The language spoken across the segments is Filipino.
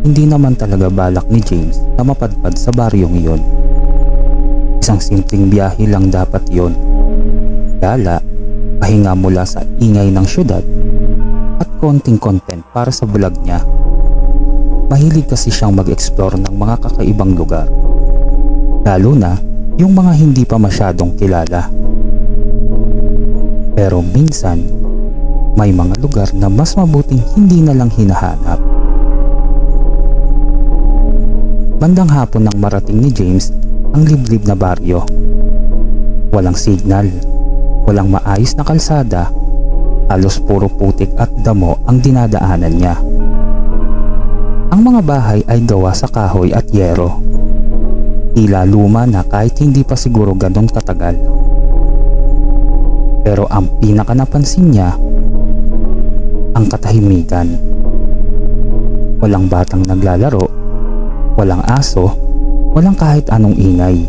hindi naman talaga balak ni James na mapadpad sa baryong iyon. Isang simpleng biyahe lang dapat yon. Gala, pahinga mula sa ingay ng syudad at konting content para sa vlog niya. Mahilig kasi siyang mag-explore ng mga kakaibang lugar, lalo na yung mga hindi pa masyadong kilala. Pero minsan, may mga lugar na mas mabuting hindi na lang hinahanap. Bandang hapon nang marating ni James ang liblib na baryo. Walang signal, walang maayos na kalsada, halos puro putik at damo ang dinadaanan niya. Ang mga bahay ay gawa sa kahoy at yero. Tila luma na kahit hindi pa siguro ganon katagal. Pero ang pinaka napansin niya, ang katahimikan. Walang batang naglalaro, walang aso, walang kahit anong ingay.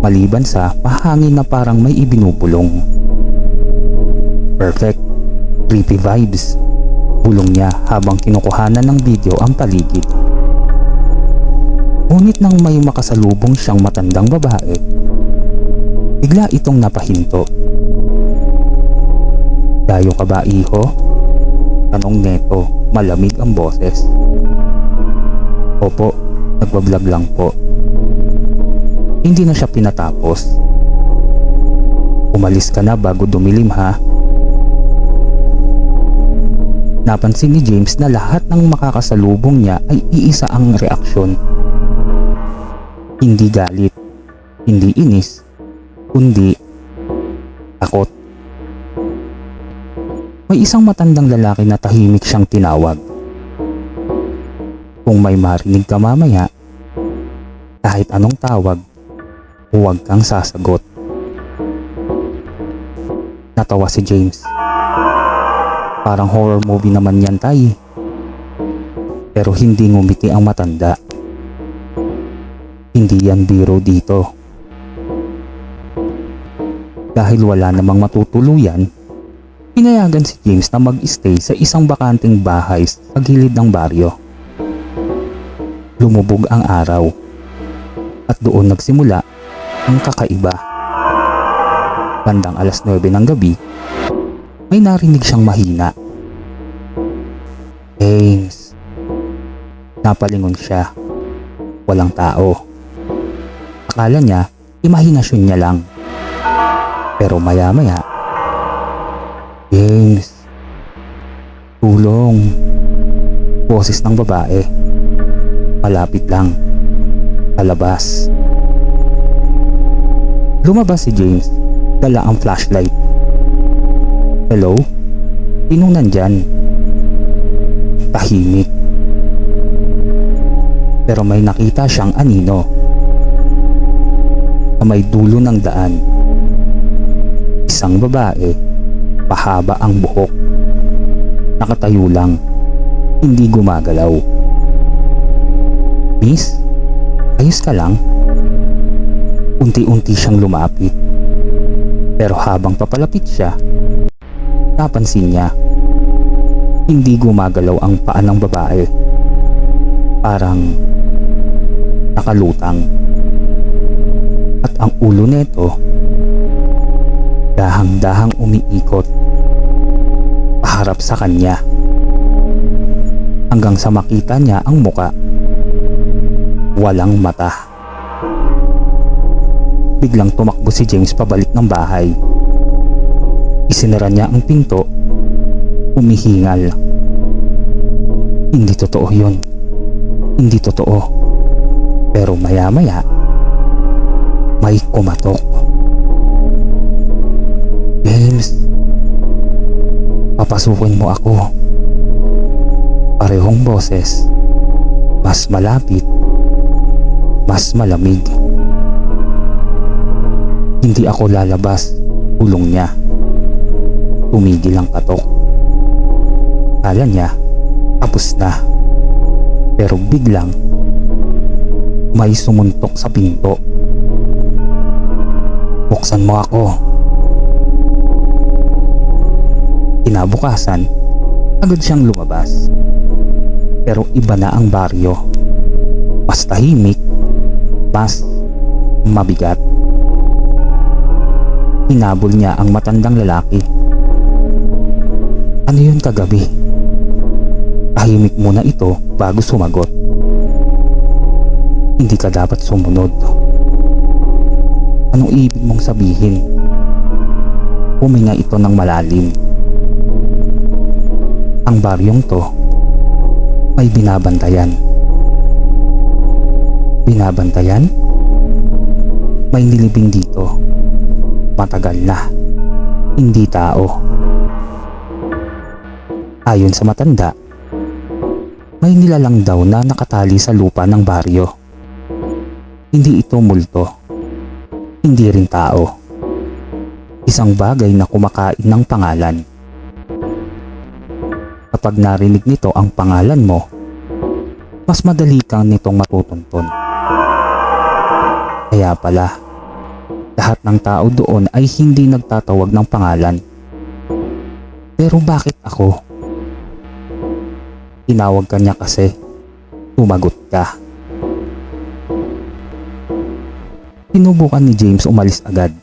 Maliban sa mahangin na parang may ibinubulong. Perfect, creepy vibes, bulong niya habang kinukuhanan ng video ang paligid. Ngunit nang may makasalubong siyang matandang babae, bigla itong napahinto. "Dayo ka ba, iho?" Tanong neto, malamig ang boses. "Opo, nagbablog lang po." Hindi na siya pinatapos. "Umalis ka na bago dumilim, ha?" Napansin ni James na lahat ng makakasalubong niya ay iisa ang reaksyon. Hindi galit, hindi inis, kundi takot. May isang matandang lalaki na tahimik siyang tinawag. "Kung may marinig ka mamaya, kahit anong tawag, huwag kang sasagot." Natawa si James. Parang horror movie naman yan, tay. Pero hindi ngumiti ang matanda. Hindi yan biro dito. Dahil wala namang matutuluyan, pinayagan si James na mag-stay sa isang bakanting bahay sa gilid ng baryo. Lumubog ang araw at doon nagsimula ang kakaiba. Bandang 9:00 ng gabi, may narinig siyang mahina. "James." Napalingon siya. Walang tao. Akala niya, imahinasyon niya lang. Pero maya-maya, "James, tulong." Boses ng babae. Malapit lang. Palabas. Lumabas si James. Dala ang flashlight. "Hello? Sinong nandyan?" Tahimik. Pero may nakita siyang anino. Sa may dulo ng daan, isang babae, pahaba ang buhok. Nakatayo lang, hindi gumagalaw. "Miss, ayos ka lang?" Unti-unti siyang lumapit. Pero habang papalapit siya, napansin niya, hindi gumagalaw ang paa ng babae. Parang nakalutang. At ang ulo nito, dahang-dahang umiikot paharap sa kanya. Hanggang sa makita niya ang muka. Walang mata. Biglang tumakbo si James pabalik ng bahay. Isinara niya ang pinto. Humihingal. Hindi totoo yun. Hindi totoo. Pero maya-maya, may kumatok. "James, papasukin mo ako." Parehong boses. Mas malapit. Mas malamig. "Hindi ako lalabas," bulong niya. Tumigil ang katok. Kala niya, tapos na. Pero biglang, may sumuntok sa pinto. "Buksan mo ako." Kinabukasan, agad siyang lumabas. Pero iba na ang baryo. Mas tahimik, mas mabigat. Hinabol niya ang matandang lalaki. Ano yun kagabi? Tahimik muna ito bago sumagot. Hindi ka dapat sumunod. Anong ibig mong sabihin? Huminga ito ng malalim. Ang baryong to may binabantayan. Binabantayan? May nilibing dito. Matagal na. Hindi tao. Ayon sa matanda, may nilalang daw na nakatali sa lupa ng baryo. Hindi ito multo. Hindi rin tao. Isang bagay na kumakain ng pangalan. Kapag narinig nito ang pangalan mo, mas madali kang nitong matutuntun. Kaya pala, lahat ng tao doon ay hindi nagtatawag ng pangalan. Pero bakit ako? Tinawag ka niya kasi sumagot ka. Sinubukan ni James umalis agad.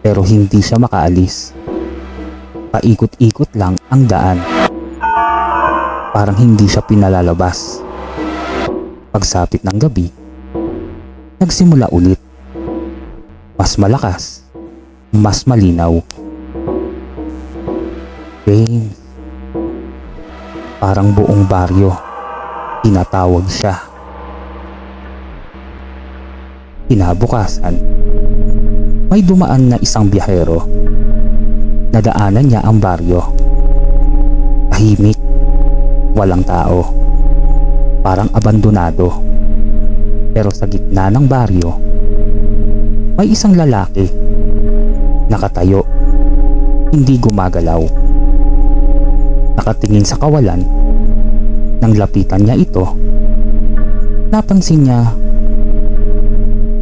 Pero hindi siya makaalis. Paikot-ikot lang ang daan. Parang hindi siya pinalalabas. Pagsapit ng gabi, nagsimula ulit. Mas malakas, mas malinaw. James. Parang buong baryo, tinatawag siya. Kinabukasan, may dumaan na isang biyahero. Nadaanan niya ang baryo. Tahimik, walang tao. Parang abandonado. Pero sa gitna ng baryo, may isang lalaki. Nakatayo, hindi gumagalaw. Nakatingin sa kawalan. Nang lapitan niya ito, napansin niya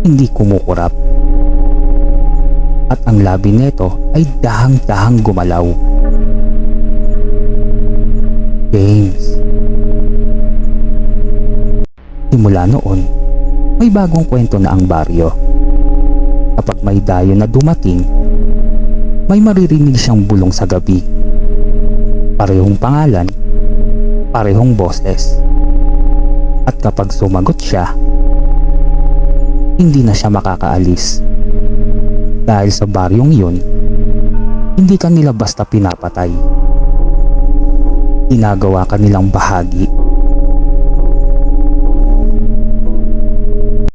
hindi kumukurap. At ang labi nito ay dahang-dahang gumalaw. James. Simula noon, may bagong kwento na ang baryo. Kapag may dayo na dumating, may maririnig siyang bulong sa gabi. Parehong pangalan, parehong boses. At kapag sumagot siya, hindi na siya makakaalis. Dahil sa baryong yun, hindi ka nila basta pinapatay. Ginagawa ka nilang bahagi